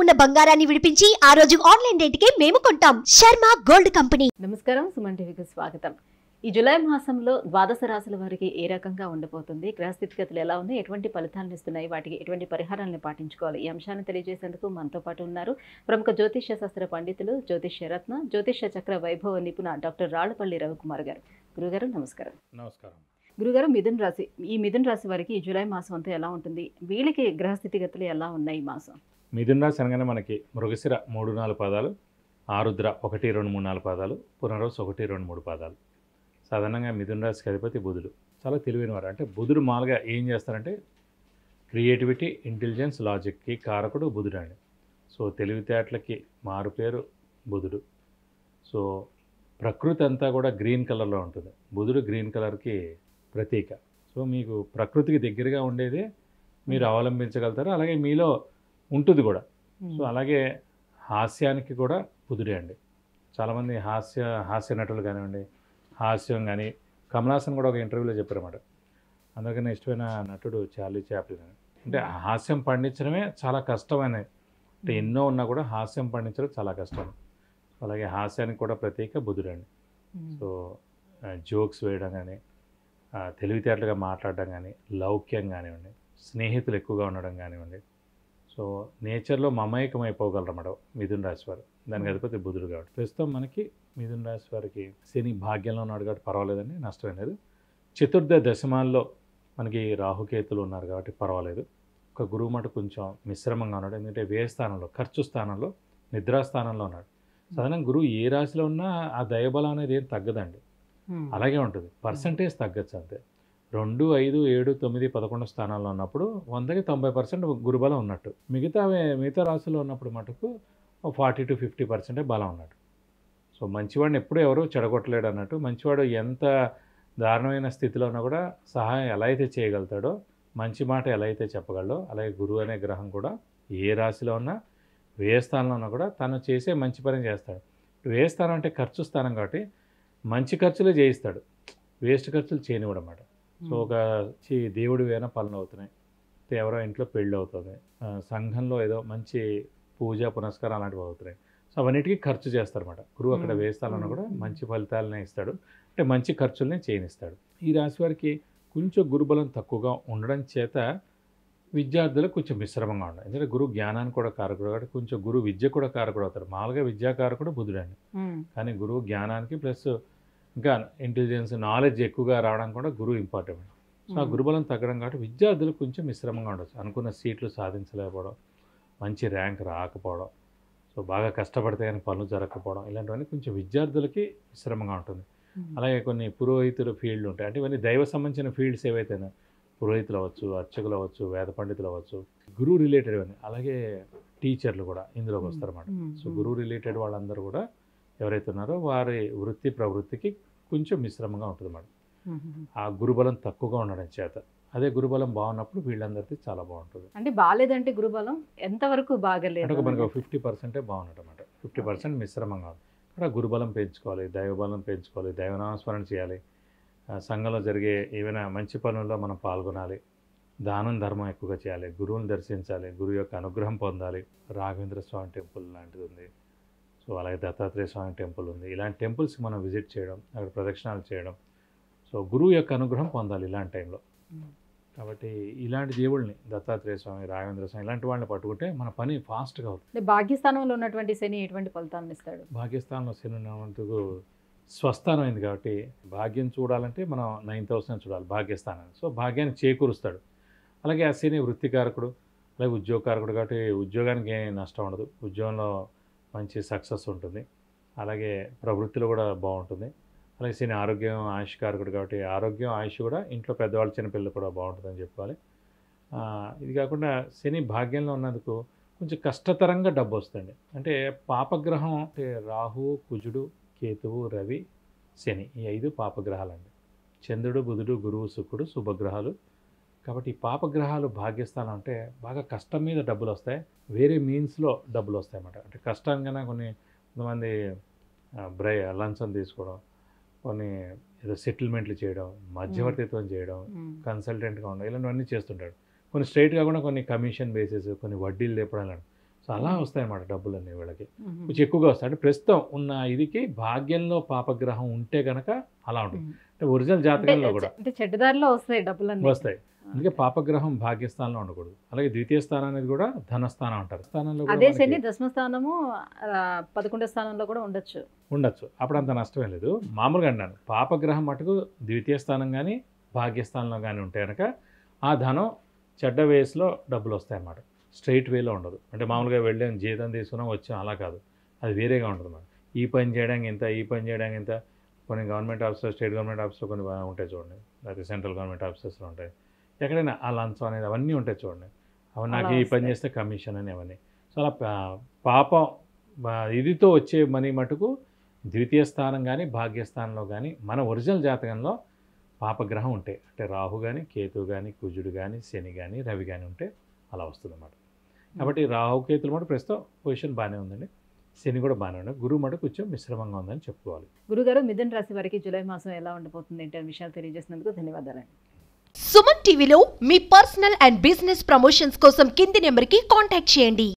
ఉన్న బంగారాన్ని విడిపించి ఆ రోజు ఆన్లైన్ రేటుకే మేము కొంటాం. Sharma gold company. నమస్కారం, సుమన్ టీవీకి స్వాగతం. ఈ జూలై మాసంలో ద్వాదశ రాశుల వారికి ఏ రకంగా ఉండబోతుంది, గ్రహస్థితిగతులు ఎలా ఉన్నాయి, ఎటువంటి ఫలితాలను ఇస్తున్నాయి, వాటికి ఎటువంటి పరిహారాలను పాటించుకోవాలి, ఈ అంశాన్ని తెలియజేసేందుకు మనతో పాటు ఉన్నారు ప్రముఖ జ్యోతిష్య శాస్త్ర పండితులు, జ్యోతిష్య రత్న, జ్యోతిష్య చక్ర వైభవ నిపుణ డాక్టర్ రాళ్లపల్లి రవికుమార్ గారు. గురుగారు నమస్కారం. నమస్కారం. గురుగారు, మిథున రాశి వారికి ఈ జూలై మాసం అంతా ఎలా ఉంటుంది, వీళ్ళకి గ్రహస్థితిగతులు ఎలా ఉన్నాయి ఈ మాసం? మిథున రాశి అనగానే మనకి మృగశిర 3-4 పాదాలు, ఆరుద్ర 1, 2, 3, 4 పాదాలు, పునర్వసు 1, 2, 3 పాదాలు. సాధారణంగా మిథున రాశికి అధిపతి బుధుడు. చాలా తెలివైన వారు. అంటే బుధుడు మామూలుగా ఏం చేస్తారంటే క్రియేటివిటీ, ఇంటెలిజెన్స్, లాజిక్కి కారకుడు బుధుడు అండి. సో తెలివితేటలకి మారుపేరు బుధుడు. సో ప్రకృతి అంతా కూడా గ్రీన్ కలర్లో ఉంటుంది. బుధుడు గ్రీన్ కలర్కి ప్రతీక. సో మీకు ప్రకృతికి దగ్గరగా ఉండేదే మీరు అవలంబించగలుగుతారు, అలాగే మీలో ఉంటుంది కూడా. సో అలాగే హాస్యానికి కూడా బుధుడే అండి. చాలామంది హాస్య నటులు కానివ్వండి, హాస్యం కానీ, కమలాసన్ కూడా ఒక ఇంటర్వ్యూలో చెప్పారన్నమాట. అందుకని ఇష్టమైన నటుడు చార్లీ చాప్లిన్. అంటే హాస్యం పండించడమే చాలా కష్టమైనది. అంటే ఎన్నో ఉన్నా కూడా హాస్యం పండించడం చాలా కష్టం. అలాగే హాస్యానికి కూడా ప్రత్యేక బుధుడు అండి. సో జోక్స్ వేయడం కానీ, తెలివితేటలుగా మాట్లాడడం కానీ, లౌక్యం కానివ్వండి, స్నేహితులు ఎక్కువగా ఉండడం కానివ్వండి. సో నేచర్లో మమేకం అయిపోగలరన్నమాట మిథున రాశి వారు. దానికి అధిపతి బుధుడు కాబట్టి. ప్రస్తుతం మనకి మిథున రాశి వారికి శని భాగ్యంలో ఉన్నాడు కాబట్టి పర్వాలేదండి, నష్టం లేదు. చతుర్థ దశమాల్లో మనకి రాహుకేతులు ఉన్నారు కాబట్టి పర్వాలేదు. ఒక గురువు మాట కొంచెం మిశ్రమంగా ఉన్నాడు. ఎందుకంటే వ్యయ స్థానంలో, ఖర్చు స్థానంలో, నిద్రాస్థానంలో ఉన్నాడు. సాధారణంగా గురువు ఏ రాశిలో ఉన్నా ఆ దైవబలం అనేది ఏం తగ్గదండి, అలాగే ఉంటుంది. పర్సంటేజ్ తగ్గచ్చు అంతే. 2, 5, 7, 9, 11 స్థానాల్లో ఉన్నప్పుడు 100కి 90% గురుబలం ఉన్నట్టు. మిగతా రాశుల్లో ఉన్నప్పుడు మటుకు 40 to 50% బలం ఉన్నట్టు. సో మంచివాడిని ఎప్పుడూ ఎవరు చెడగొట్టలేడు అన్నట్టు. మంచివాడు ఎంత దారుణమైన స్థితిలో ఉన్నా కూడా సహాయం ఎలా అయితే చేయగలుగుతాడో, మంచి మాట ఎలా అయితే చెప్పగలడో, అలాగే గురువు అనే గ్రహం కూడా ఏ రాశిలో ఉన్నా, వ్యయస్థానంలో ఉన్నా కూడా తను చేసే మంచి పని చేస్తాడు. వ్యయస్థానం అంటే ఖర్చు స్థానం కాబట్టి మంచి ఖర్చులే చేయిస్తాడు, వేస్ట్ ఖర్చులు చేయనివ్వడం అన్నమాట. సో ఒక దేవుడి వేన పనులు అవుతున్నాయి, ఎవరో ఇంట్లో పెళ్ళి అవుతుంది, సంఘంలో ఏదో మంచి పూజ పునస్కారం అలాంటివి అవుతున్నాయి. సో అవన్నిటికీ ఖర్చు చేస్తారన్నమాట. గురువు అక్కడ వేస్తానన్నా కూడా మంచి ఫలితాలనే ఇస్తాడు, అంటే మంచి ఖర్చులనే చేయనిస్తాడు. ఈ రాశి వారికి కొంచెం గురుబలం తక్కువగా ఉండడం చేత విద్యార్థులకు కొంచెం మిశ్రమంగా ఉండదు. ఎందుకంటే గురువు జ్ఞానానికి కూడా కారకుడు కాబట్టి కొంచెం గురువు విద్య కూడా కారకుడు అవుతాడు. మామూలుగా విద్యాకారకుడు బుధుడండి, కానీ గురువు జ్ఞానానికి ప్లస్ ఇంకా ఇంటెలిజెన్స్, నాలెడ్జ్ ఎక్కువగా రావడం కూడా గురువు ఇంపార్టెంట్. సో ఆ గురుబలం తగ్గడం కాబట్టి విద్యార్థులకు కొంచెం మిశ్రమంగా ఉండొచ్చు. అనుకున్న సీట్లు సాధించలేకపోవడం, మంచి ర్యాంక్ రాకపోవడం, సో బాగా కష్టపడితే కానీ పనులు జరగకపోవడం, ఇలాంటివన్నీ కొంచెం విద్యార్థులకి మిశ్రమంగా ఉంటుంది. అలాగే కొన్ని పురోహితుల ఫీల్డ్లు ఉంటాయి. అంటే ఇవన్నీ దైవ సంబంధించిన ఫీల్డ్స్ ఏవైతేనే, పురోహితులు అవ్వచ్చు, అర్చకులు అవ్వచ్చు, వేద పండితులు అవ్వచ్చు, గురువు రిలేటెడ్ ఇవన్నీ. అలాగే టీచర్లు కూడా ఇందులోకి వస్తారన్నమాట. సో గురువు రిలేటెడ్ వాళ్ళందరూ కూడా ఎవరైతే ఉన్నారో వారి వృత్తి ప్రవృత్తికి కొంచెం మిశ్రమంగా ఉంటుంది అన్నమాట. ఆ గురుబలం తక్కువగా ఉండడం చేత. అదే గురుబలం బాగున్నప్పుడు వీళ్ళందరికీ చాలా బాగుంటుంది. అంటే బాగాలేదంటే గురుబలం ఎంతవరకు బాగలేదు అంటే మనకు 50% బాగున్నట్టు అన్నమాట. 50% మిశ్రమంగా ఉంది. అక్కడ గురుబలం పెంచుకోవాలి, దైవబలం పెంచుకోవాలి, దైవనామస్మరణ చేయాలి, సంఘంలో జరిగే ఏవైనా మంచి పనుల్లో మనం పాల్గొనాలి, దానం ధర్మం ఎక్కువగా చేయాలి, గురువుని దర్శించాలి, గురువు యొక్క అనుగ్రహం పొందాలి. రాఘవేంద్ర స్వామి టెంపుల్ లాంటిది ఉంది, సో అలాగే దత్తాత్రేయ స్వామి టెంపుల్ ఉంది. ఇలాంటి టెంపుల్స్ మనం విజిట్ చేయడం, అక్కడ ప్రదక్షిణాలు చేయడం, సో గురువు యొక్క అనుగ్రహం పొందాలి ఇలాంటి టైంలో. కాబట్టి ఇలాంటి దేవుళ్ళని, దత్తాత్రేయ స్వామి, రాఘవేంద్ర స్వామి, ఇలాంటి వాళ్ళని పట్టుకుంటే మన పని ఫాస్ట్గా అవుతుంది. భాగ్యస్థానంలో ఉన్నటువంటి శని ఎటువంటి ఫలితాలను ఇస్తాడు? భాగ్యస్థానంలో శని ఉన్నందుకు స్వస్థానం అయింది కాబట్టి భాగ్యం చూడాలంటే మనం 9th house చూడాలి భాగ్యస్థానాన్ని. సో భాగ్యాన్ని చేకూరుస్తాడు. అలాగే ఆ శని వృత్తికారకుడు, అలాగే ఉద్యోగకారకుడు కాబట్టి ఉద్యోగానికి ఏం నష్టం ఉండదు, ఉద్యోగంలో మంచి సక్సెస్ ఉంటుంది. అలాగే ప్రవృత్తిలో కూడా బాగుంటుంది. అలాగే శని ఆరోగ్యం, ఆయుష్ కారకుడు కాబట్టి ఆరోగ్యం, ఆయుష్ కూడా ఇంట్లో పెద్దవాళ్ళు, చిన్నపిల్లలు కూడా బాగుంటుందని చెప్పుకోవాలి. ఇది కాకుండా శని భాగ్యంలో ఉన్నందుకు కొంచెం కష్టతరంగా డబ్బు వస్తుంది. అంటే పాపగ్రహం అంటే రాహు, కుజుడు, కేతువు, రవి, శని, ఈ 5 పాపగ్రహాలండి. చంద్రుడు, బుధుడు, గురువు, శుక్రుడు శుభగ్రహాలు. కాబట్టి ఈ పాపగ్రహాలు భాగ్యస్థానం అంటే బాగా కష్టం మీద డబ్బులు వస్తాయి, వేరే మీన్స్లో డబ్బులు వస్తాయి అన్నమాట. అంటే కష్టంగానే కొంతమంది లంచం తీసుకోవడం, కొన్ని ఏదో సెటిల్మెంట్లు చేయడం, మధ్యవర్తిత్వం చేయడం, కన్సల్టెంట్గా ఉండడం, ఇలాంటివన్నీ చేస్తుంటాడు. కొన్ని స్ట్రైట్ కాకుండా కొన్ని కమిషన్ బేసిస్, కొన్ని వడ్డీలు లేపడం, సో అలా వస్తాయన్నమాట డబ్బులన్నీ వీళ్ళకి కొంచెం ఎక్కువగా వస్తాయి. అంటే ప్రస్తుతం ఉన్న ఇదికి భాగ్యంలో పాపగ్రహం ఉంటే కనుక అలా ఉంటుంది. అంటే ఒరిజినల్ జాతకంలో కూడా అంటే చెడ్డదారిలో వస్తాయి డబ్బులన్నీ వస్తాయి. అందుకే పాపగ్రహం భాగ్యస్థానంలో ఉండకూడదు. అలాగే ద్వితీయ స్థానం అనేది కూడా ధనస్థానం అంటారు. స్థానంలో అదే శని దశమ స్థానము 11వ స్థానంలో కూడా ఉండొచ్చు. అప్పుడు అంత నష్టమే లేదు. మామూలుగా అన్నాను, పాపగ్రహం మటుకు ద్వితీయ స్థానం కానీ భాగ్యస్థానంలో కానీ ఉంటే కనుక ఆ ధనం చెడ్డ వేస్లో డబ్బులు వస్తాయన్నమాట. స్ట్రైట్ వేలో ఉండదు. అంటే మామూలుగా వెళ్ళాం జీతం తీసుకున్నాం వచ్చాం అలా కాదు, అది వేరేగా ఉంటుంది అన్నమాట. ఈ పని చేయడానికి ఇంత, ఈ పని చేయడానికి ఇంత. కొన్ని గవర్నమెంట్ ఆఫీసెస్, స్టేట్ గవర్నమెంట్ ఆఫీస్లో కొన్ని ఉంటాయి చూడండి, లేకపోతే సెంట్రల్ గవర్నమెంట్ ఆఫీసెస్లో ఉంటాయి. ఎక్కడైనా ఆ లంచం అనేది అవన్నీ ఉంటాయి చూడండి. అవి నాకు ఈ పని చేస్తే కమిషన్ అని అవన్నీ. సో అలా పాపం ఇదితో వచ్చే మనీ మటుకు ద్వితీయ స్థానం కానీ భాగ్యస్థానంలో కానీ మన ఒరిజినల్ జాతకంలో పాపగ్రహం ఉంటే, అంటే రాహు కానీ కేతు కానీ కుజుడు కానీ శని కానీ రవి కానీ ఉంటే అలా వస్తుంది అన్నమాట. కాబట్టి రాహుకేతులు మటు ప్రస్తుతం పొజిషన్ బాగానే ఉందండి. శని కూడా బాగానే ఉంది. గురువు మటు కొంచెం మిశ్రమంగా ఉందని చెప్పుకోవాలి. గురుగారు, మిథున రాశి వారికి జూలై మాసం ఎలా ఉండబోతుంది ఏంటి అనే విషయాలు తెలియజేసినందుకు ధన్యవాదాలండి. సుమన్ టీవీలో మీ పర్సనల్ అండ్ బిజినెస్ ప్రమోషన్స్ కోసం కింది నెంబర్కి కాంటాక్ట్ చేయండి.